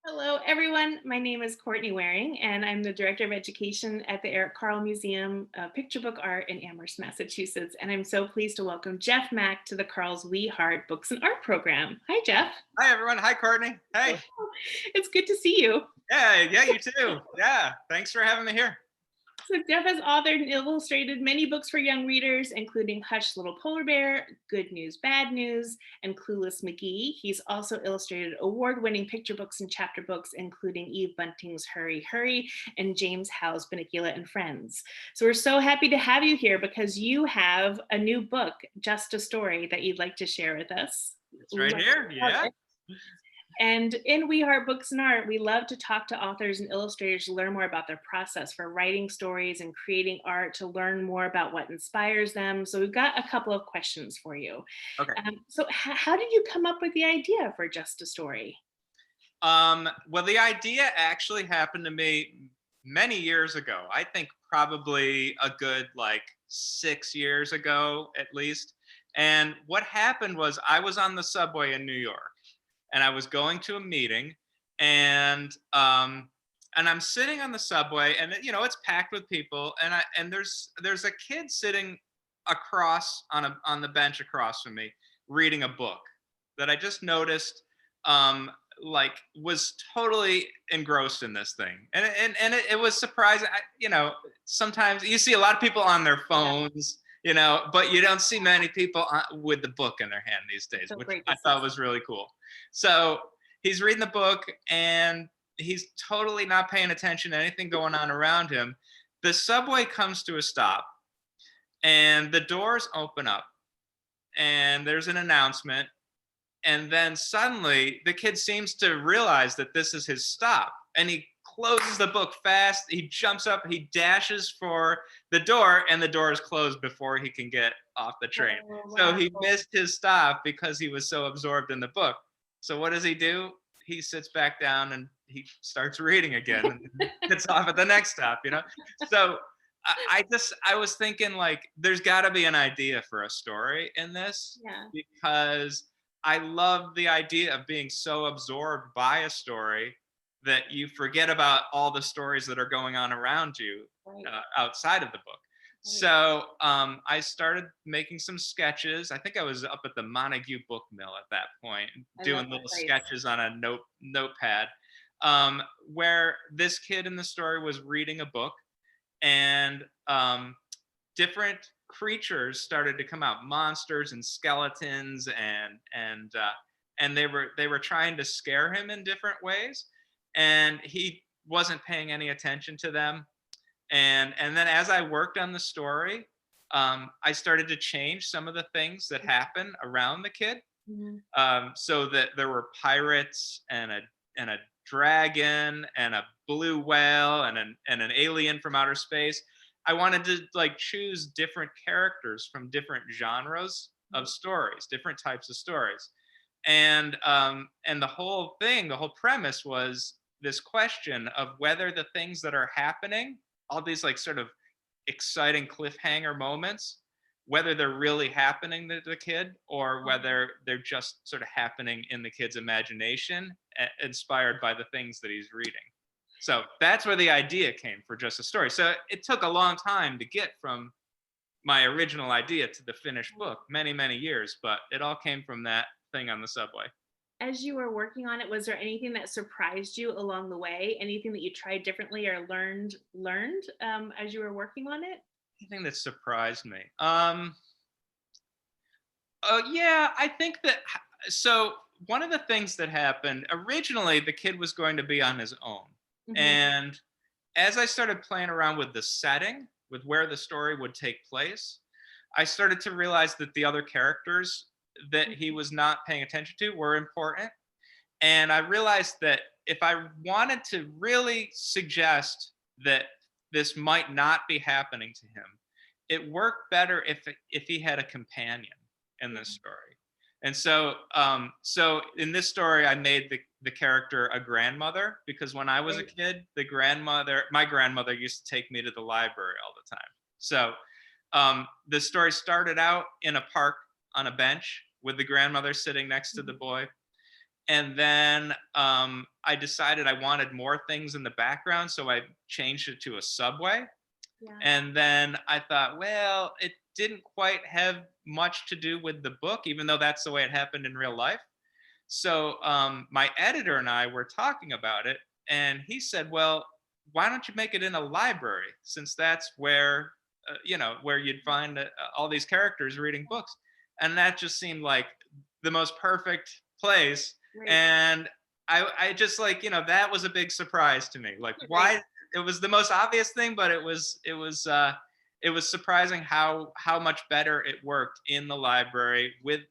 Hello, everyone. My name is Courtney Waring, and I'm the Director of Education at the Eric Carle Museum of Picture Book Art in Amherst, Massachusetts. And I'm so pleased to welcome Jeff Mack to the Carle's We Heart Books and Art program. Hi, Jeff. Hi everyone. Hi Courtney. Hey. It's good to see you. Yeah, you too. Yeah. Thanks for having me here. So, Jeff has authored and illustrated many books for young readers, including Hush Little Polar Bear, Good News, Bad News, and Clueless McGee. He's also illustrated award winning picture books and chapter books, including Eve Bunting's Hurry, Hurry, and James Howe's Bunnicula and Friends. So, we're so happy to have you here because you have a new book, Just a Story, that you'd like to share with us. It's right here. Yeah. And in We Heart Books and Art, we love to talk to authors and illustrators to learn more about their process for writing stories and creating art, to learn more about what inspires them. So we've got a couple of questions for you. Okay. How did you come up with the idea for Just a Story? Well, the idea actually happened to me many years ago. I think probably a good 6 years ago at least. And what happened was I was on the subway in New York and I was going to a meeting and I'm sitting on the subway and it's packed with people and there's a kid sitting across on the bench across from me reading a book that I just noticed was totally engrossed in this thing and it was surprising. Sometimes you see a lot of people on their phones, but you don't see many people with the book in their hand these days, So which great I to see. thought was really cool. So he's reading the book and he's totally not paying attention to anything going on around him. The subway comes to a stop and the doors open up and there's an announcement. And then suddenly the kid seems to realize that this is his stop and he closes the book fast. He jumps up, he dashes for the door, and the door is closed before he can get off the train. Oh, So wow. he missed his stop because he was so absorbed in the book. So what does he do? He sits back down and he starts reading again and gets off at the next stop. So I was thinking there's got to be an idea for a story in this Yeah. because I love the idea of being so absorbed by a story that you forget about all the stories that are going on around you Right. outside of the book. So I started making some sketches. I think I was up at the Montague Book Mill at that point, I love doing that little place. sketches on a notepad, where this kid in the story was reading a book, and different creatures started to come out, monsters and skeletons, and they were trying to scare him in different ways, and he wasn't paying any attention to them. And then as I worked on the story, I started to change some of the things that happen around the kid, Mhm. so that there were pirates and a dragon and a blue whale and an alien from outer space. I wanted to choose different characters from different genres of stories, different types of stories, and the whole thing, the whole premise was this question of whether the things that are happening, all these sort of exciting cliffhanger moments, whether they're really happening to the kid or whether they're just sort of happening in the kid's imagination, inspired by the things that he's reading. So that's where the idea came for Just a Story. So it took a long time to get from my original idea to the finished book, many, many years, but it all came from that thing on the subway. As you were working on it, was there anything that surprised you along the way? Anything that you tried differently or learned as you were working on it? Anything that surprised me? Yeah, I think that. So one of the things that happened originally, the kid was going to be on his own, Mhm. and as I started playing around with the setting, with where the story would take place, I started to realize that the other characters that he was not paying attention to were important. And I realized that if I wanted to really suggest that this might not be happening to him, it worked better if he had a companion in this story. And so in this story, I made the character a grandmother because when I was a Right. kid, my grandmother used to take me to the library all the time. So the story started out in a park on a bench with the grandmother sitting next to the boy, And then I decided I wanted more things in the background, so I changed it to a subway. Yeah. And then I thought, well, it didn't quite have much to do with the book, even though that's the way it happened in real life. So my editor and I were talking about it, and he said, "Well, why don't you make it in a library, since that's where where you'd find all these characters reading books?" And that just seemed like the most perfect place. Right. And I just like that was a big surprise to me. Like Right. why it was the most obvious thing, but it was surprising how much better it worked in the library with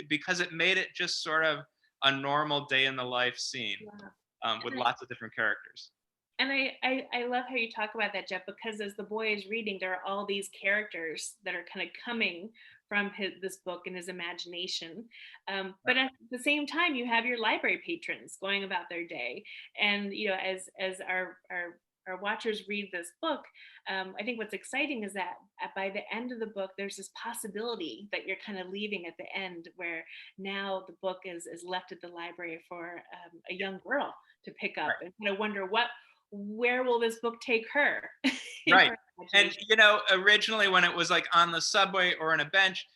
because it made it just sort of a normal day in the life scene Yeah. with And lots of different characters. I love how you talk about that, Jeff, because as the boy is reading, there are all these characters that are kind of coming from this book and his imagination. But at the same time, you have your library patrons going about their day, and as our watchers read this book, I think what's exciting is that by the end of the book, there's this possibility that you're kind of leaving at the end, where now the book is left at the library for a young girl to pick up Right. and kind of wonder where will this book take her in Right. her And imagination. originally when it was like on the subway or in a bench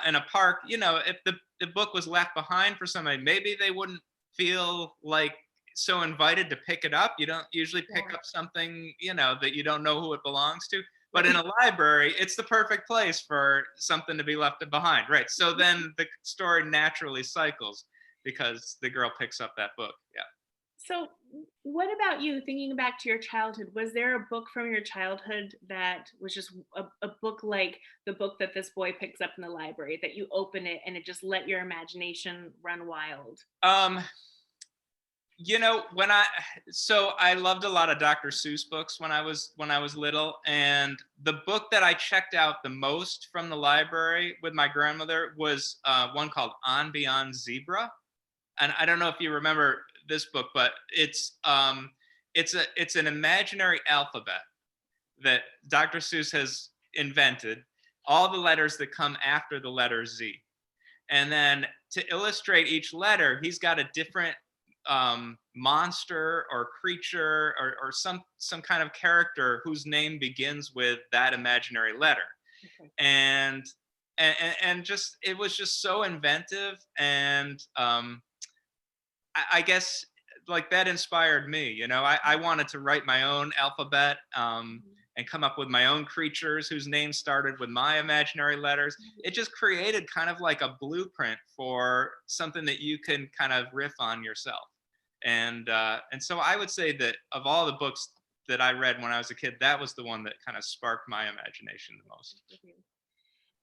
in a park, if the book was left behind for somebody, maybe they wouldn't feel like so invited to pick it up. You don't usually pick Yeah, up something, that you don't know who it belongs to. But in right. a library, it's the perfect place for something to be left behind. Right. So then the story naturally cycles because the girl picks up that book. Yeah. So, what about you? Thinking back to your childhood, was there a book from your childhood that was just a book like the book that this boy picks up in the library, that you open it and it just let your imagination run wild? Um, when I loved a lot of Dr. Seuss books when I was little, and the book that I checked out the most from the library with my grandmother was one called On Beyond Zebra. And I don't know if you remember this book, but it's an imaginary alphabet that Dr. Seuss has invented, all the letters that come after the letter Z. And then to illustrate each letter, he's got a different monster or creature or some kind of character whose name begins with that imaginary letter. Okay. And and just it was just so inventive, and I guess like that inspired me. I wanted to write my own alphabet and come up with my own creatures whose names started with my imaginary letters. It just created kind of like a blueprint for something that you can kind of riff on yourself. And so I would say that of all the books that I read when I was a kid, that was the one that kind of sparked my imagination the most.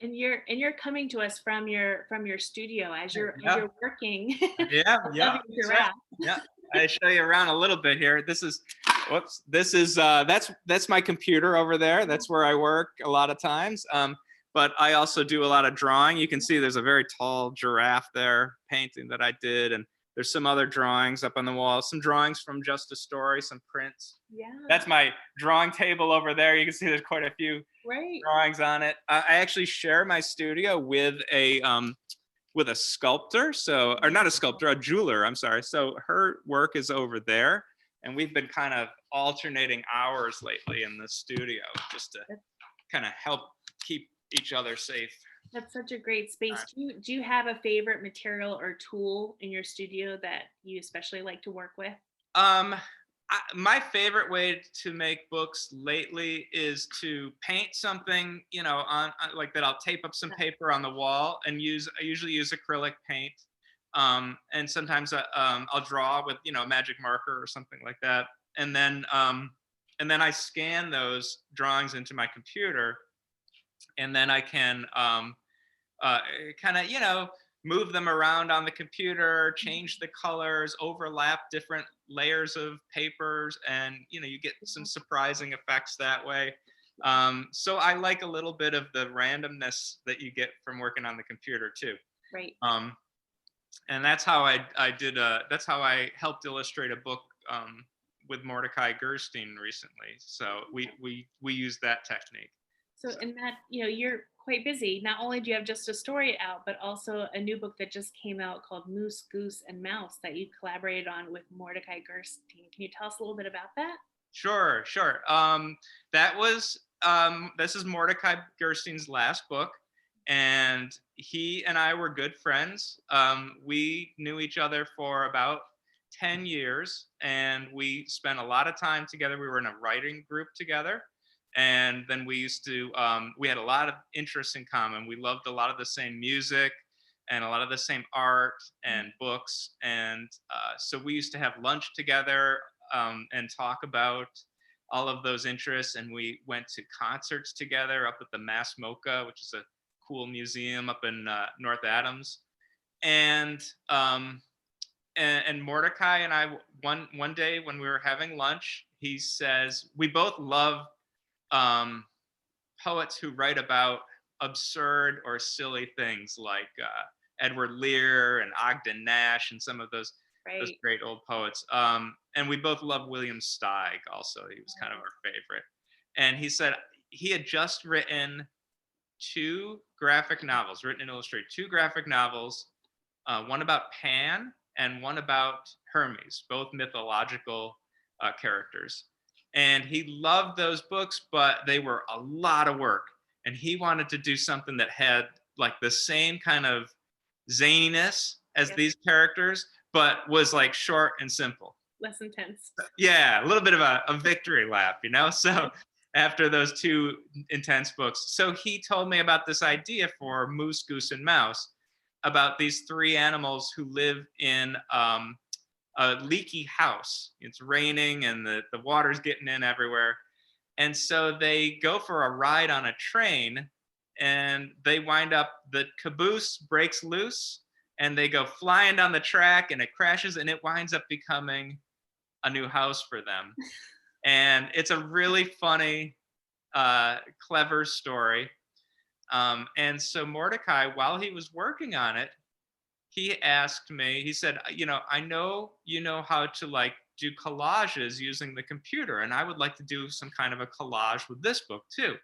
And you're coming to us from your studio as Yeah, you're working. yeah, I love yeah. your That's right. giraffe. Yeah, I show you around a little bit here. Whoops. This is that's my computer over there. That's where I work a lot of times. But I also do a lot of drawing. You can see there's a very tall giraffe there painting that I did, and there's some other drawings up on the wall. Some drawings from Just a Story, some prints. Yeah, That's my drawing table over there. You can see there's quite a few right. drawings on it. I actually share my studio with a sculptor, so or not a sculptor, a jeweler. I'm sorry. So her work is over there, and we've been kind of alternating hours lately in the studio just to kind of help keep each other safe. That's such a great space. Do you have a favorite material or tool in your studio that you especially like to work with? Um, my favorite way to make books lately is to paint something, like that. I'll tape up some paper on the wall and I usually use acrylic paint. And sometimes I'll draw with, a magic marker or something like that. And then I scan those drawings into my computer, and then I can kind of move them around on the computer, change the colors, overlap different layers of papers, and you get some surprising effects that way. So I like a little bit of the randomness that you get from working on the computer too. Right. um, and that's how that's how I helped illustrate a book with Mordicai Gerstein recently. So we use that technique. So So in that, you're quite busy. Not only do you have just a story out, but also a new book that just came out called Moose, Goose, and Mouse that you collaborated on with Mordicai Gerstein. Can you tell us a little bit about that? Sure, sure. That was this is Mordecai Gerstein's last book, and he and I were good friends. We knew each other for about 10 years, and we spent a lot of time together. We were in a writing group together, and then we used to we had a lot of interests in common. We loved a lot of the same music and a lot of the same art and books, and so we used to have lunch together and talk about all of those interests. And we went to concerts together up at the Mass Mocha, which is a cool museum up in North Adams. And and Mordecai and I, one day when we were having lunch, he says we both love um, poets who write about absurd or silly things like Edward Lear and Ogden Nash and some of those Right. great old poets. And we both love William Steig also. He was kind of our favorite. And he said he had just written two graphic novels, written and illustrated, two graphic novels, one about Pan and one about Hermes, both mythological characters. And he loved those books, but they were a lot of work. And he wanted to do something that had like the same kind of zaniness as Yes. these characters, but was like short and simple. Less intense. Yeah, a little bit of a victory lap, you know? So after those two intense books. So he told me about this idea for Moose, Goose, and Mouse, about these three animals who live in a leaky house. It's raining and the water's getting in everywhere. And so they go for a ride on a train, and they wind up, the caboose breaks loose and they go flying down the track and it crashes and it winds up becoming a new house for them. And it's a really funny, clever story. And so Mordecai, while he was working on it, he asked me, he said, you know, I know you know how to like do collages using the computer, and I would like to do some kind of a collage with this book too.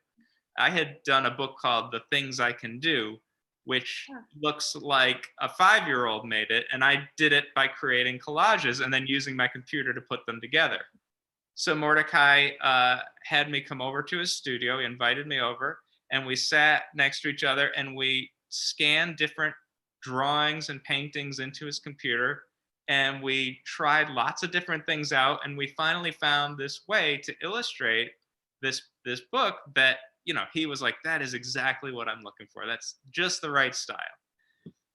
I had done a book called The Things I Can Do, which Huh. looks like a 5-year-old made it, and I did it by creating collages and then using my computer to put them together. So Mordecai had me come over to his studio. He invited me over, and we sat next to each other and we scanned different drawings and paintings into his computer, and we tried lots of different things out, and we finally found this way to illustrate this book that, you know, he was like, that is exactly what I'm looking for. That's just the right style.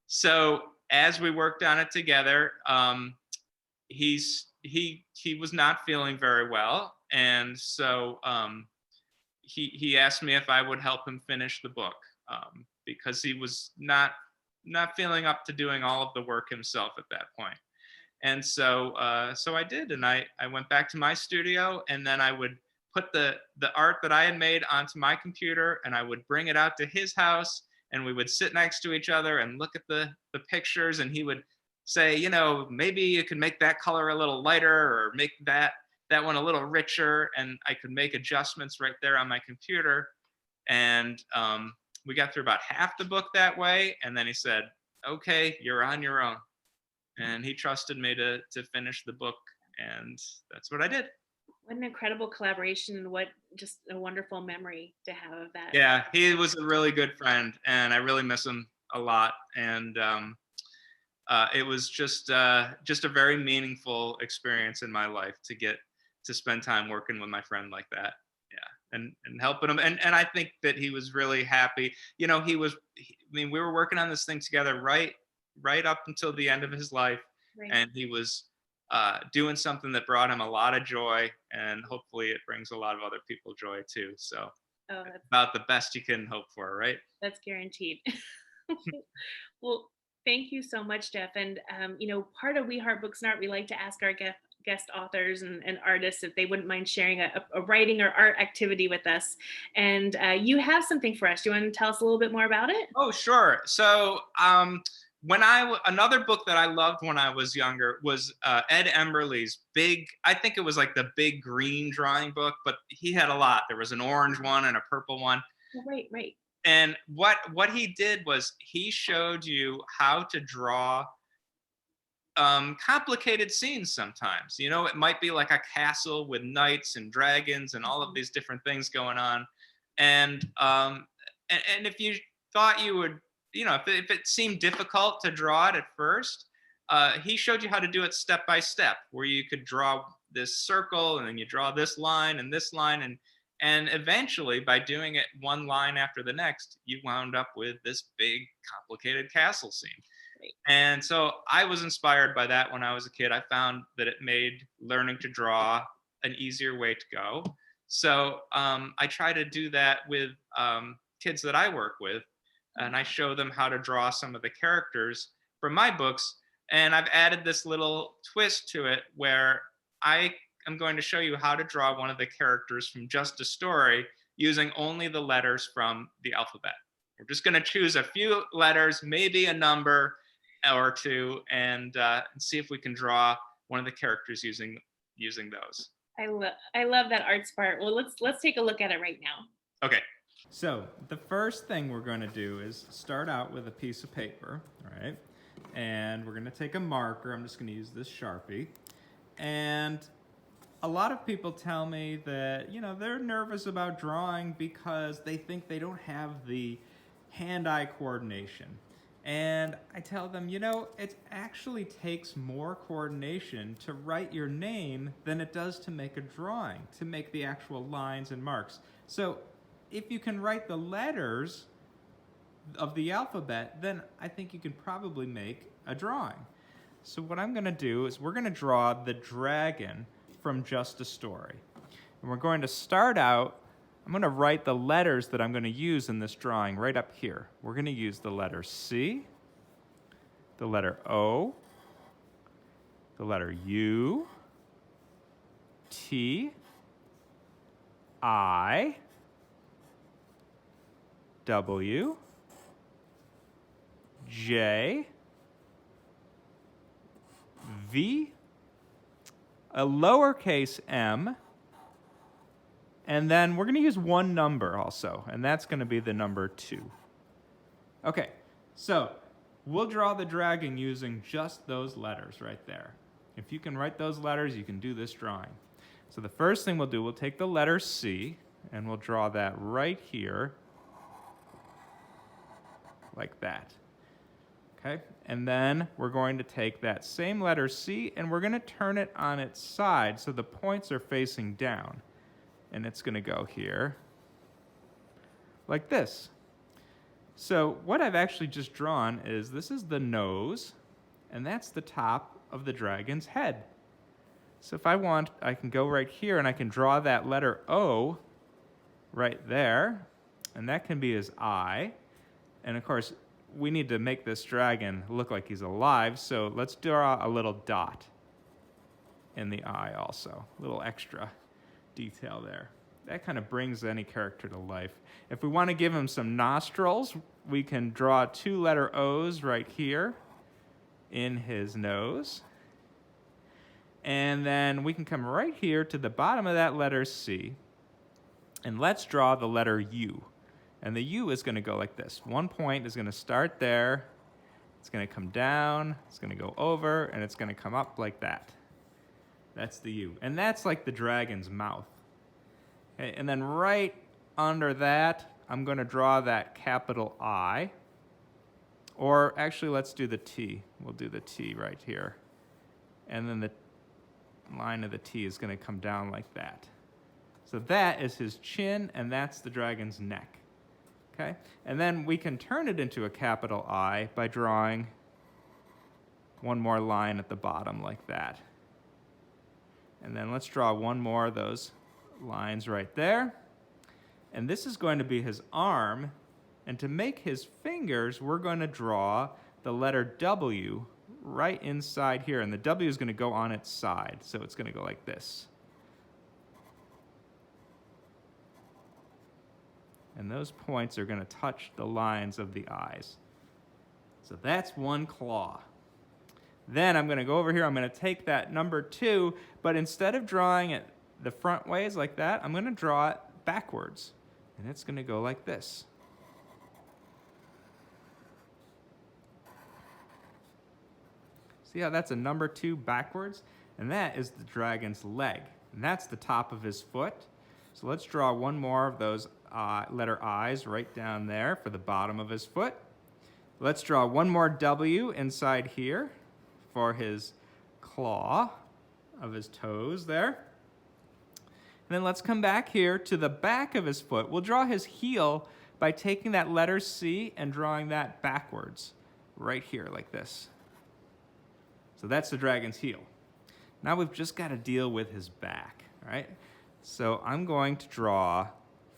So as we worked on it together, he was not feeling very well, and so he asked me if I would help him finish the book, because he was not feeling up to doing all of the work himself at that point. And so so I did, and I went back to my studio, and then I would put the art that I had made onto my computer, and I would bring it out to his house, and we would sit next to each other and look at the pictures, and he would say, you know, maybe you could make that color a little lighter or make that one a little richer, and I could make adjustments right there on my computer. And we got through about half the book that way, and then he said, okay, you're on your own. And he trusted me to finish the book, and that's what I did. What an incredible collaboration, and what just a wonderful memory to have of that. Yeah, he was a really good friend, and I really miss him a lot. And it was just a very meaningful experience in my life to get to spend time working with my friend like that. Yeah, and helping him. And I think that he was really happy. You know, I mean, we were working on this thing together right up until the end of his life, Right. and he was doing something that brought him a lot of joy, and hopefully it brings a lot of other people joy too. So Oh, about the best you can hope for, right? that's guaranteed. Well, thank you so much, Jeff. And you know, part of We Heart Books and Art, we like to ask our guest authors and artists if they wouldn't mind sharing a writing or art activity with us. And you have something for us. Do you want to tell us a little bit more about it? Oh, sure. So another book that I loved when I was younger was Ed Emberley's big, I think it was like the big green drawing book, but he had a lot. There was an orange one and a purple one. Oh, right, right. And what he did was he showed you how to draw complicated scenes sometimes. You know, it might be like a castle with knights and dragons and all of these different things going on. And and if you thought you would, you know, if it seemed difficult to draw it at first, he showed you how to do it step by step, where you could draw this circle and then you draw this line and this line, and eventually by doing it one line after the next, you wound up with this big complicated castle scene. Right. And so I was inspired by that when I was a kid. I found that it made learning to draw an easier way to go. So I try to do that with kids that I work with, and I show them how to draw some of the characters from my books. And I've added this little twist to it where I am going to show you how to draw one of the characters from Just a Story using only the letters from the alphabet. We're just going to choose a few letters, maybe a number or two, and see if we can draw one of the characters using those. I love that art part. Well, let's take a look at it right now. Okay. So the first thing we're going to do is start out with a piece of paper, all right? And we're going to take a marker. I'm just going to use this Sharpie. And a lot of people tell me that, you know, they're nervous about drawing because they think they don't have the hand-eye coordination. And I tell them, you know, it actually takes more coordination to write your name than it does to make a drawing, to make the actual lines and marks. So if you can write the letters of the alphabet, then I think you can probably make a drawing. So what I'm going to do is we're going to draw the dragon from Just a Story. And we're going to start out, I'm going to write the letters that I'm going to use in this drawing right up here. We're going to use the letter C, the letter O, the letter U, T, I, W, J, V, a lowercase m, and then we're going to use one number also, and that's going to be the number 2. Okay, so we'll draw the dragon using just those letters right there. If you can write those letters, you can do this drawing. So the first thing we'll do, we'll take the letter C, and we'll draw that right here, like that. Okay, and then we're going to take that same letter C, and we're going to turn it on its side so the points are facing down. And it's going to go here, like this. So what I've actually just drawn is, this is the nose, and that's the top of the dragon's head. So if I want, I can go right here, and I can draw that letter O right there, and that can be his eye. And of course, we need to make this dragon look like he's alive, so let's draw a little dot in the eye also, a little extra detail there. That kind of brings any character to life. If we want to give him some nostrils, we can draw 2 letter O's right here in his nose. And then we can come right here to the bottom of that letter C, and let's draw the letter U. And the U is going to go like this. One point is going to start there, it's going to come down, it's going to go over, and it's going to come up like that. That's the U. And that's like the dragon's mouth. Okay, and then right under that, I'm going to draw that capital I. Or actually, let's do the T. We'll do the T right here. And then the line of the T is going to come down like that. So that is his chin, and that's the dragon's neck. Okay? And then we can turn it into a capital I by drawing one more line at the bottom like that. And then let's draw one more of those lines right there. And this is going to be his arm. And to make his fingers, we're going to draw the letter W right inside here. And the W is going to go on its side. So it's going to go like this. And those points are going to touch the lines of the eyes. So that's one claw. Then I'm going to go over here, I'm going to take that number 2, but instead of drawing it the front ways like that, I'm going to draw it backwards. And it's going to go like this. See how that's a number 2 backwards? And that is the dragon's leg. And that's the top of his foot. So let's draw one more of those letter I's right down there for the bottom of his foot. Let's draw one more W inside here for his claw of his toes there. And then let's come back here to the back of his foot. We'll draw his heel by taking that letter C and drawing that backwards right here like this. So that's the dragon's heel. Now we've just got to deal with his back, right? So I'm going to draw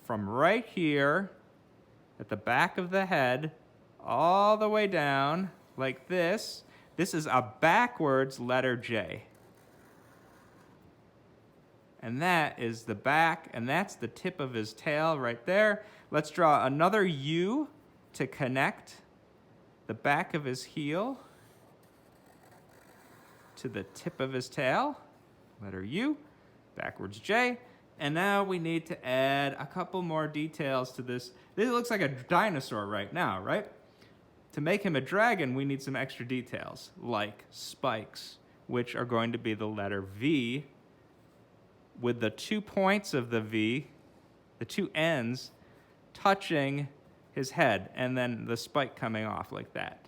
from right here at the back of the head all the way down like this. This is a backwards letter J. And that is the back, and that's the tip of his tail right there. Let's draw another U to connect the back of his heel to the tip of his tail. Letter U, backwards J. And now we need to add a couple more details to this. This looks like a dinosaur right now, right? To make him a dragon, we need some extra details, like spikes, which are going to be the letter V, with the 2 points of the V, the 2 ends, touching his head, and then the spike coming off like that.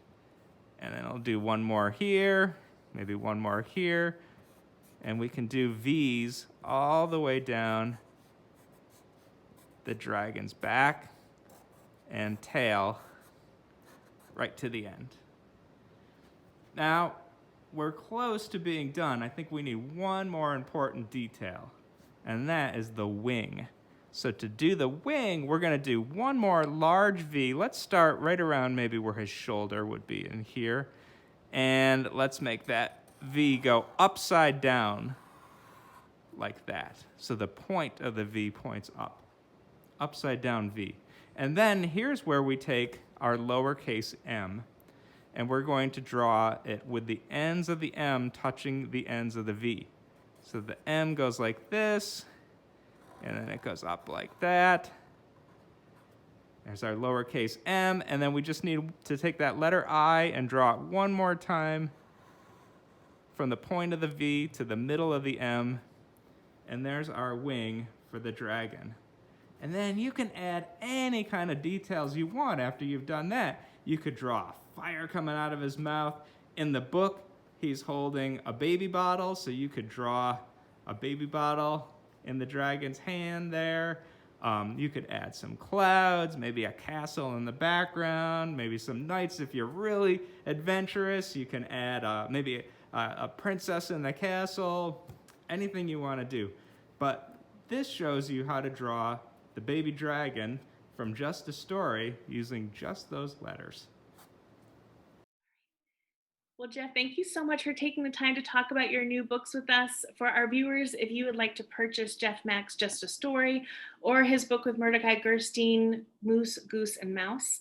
And then I'll do one more here, maybe one more here, and we can do V's all the way down the dragon's back and tail right to the end. Now, we're close to being done. I think we need one more important detail, and that is the wing. So to do the wing, we're going to do one more large V. Let's start right around maybe where his shoulder would be in here. And let's make that V go upside down like that. So the point of the V points up. Upside down V. And then here's where we take our lowercase m, and we're going to draw it with the ends of the M touching the ends of the V. So the M goes like this, and then it goes up like that. There's our lowercase m, and then we just need to take that letter I and draw it one more time from the point of the V to the middle of the M, and there's our wing for the dragon. And then you can add any kind of details you want after you've done that. You could draw fire coming out of his mouth. In the book, he's holding a baby bottle, so you could draw a baby bottle in the dragon's hand there. You could add some clouds, maybe a castle in the background, maybe some knights if you're really adventurous. You can add maybe a princess in the castle, anything you want to do. But this shows you how to draw the baby dragon from just a story using just those letters. Well, Jeff, thank you so much for taking the time to talk about your new books with us. For our viewers, if you would like to purchase Jeff Mack's Just a Story or his book with Mordicai Gerstein, Moose, Goose, and Mouse,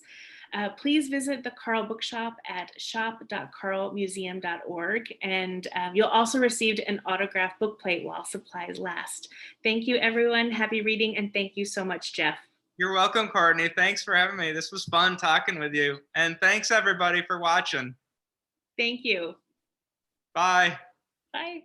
please visit the Carle bookshop at shop.carlemuseum.org. And you'll also receive an autographed book plate while supplies last. Thank you, everyone. Happy reading. And thank you so much, Jeff. You're welcome, Courtney. Thanks for having me. This was fun talking with you. And thanks, everybody, for watching. Thank you. Bye. Bye.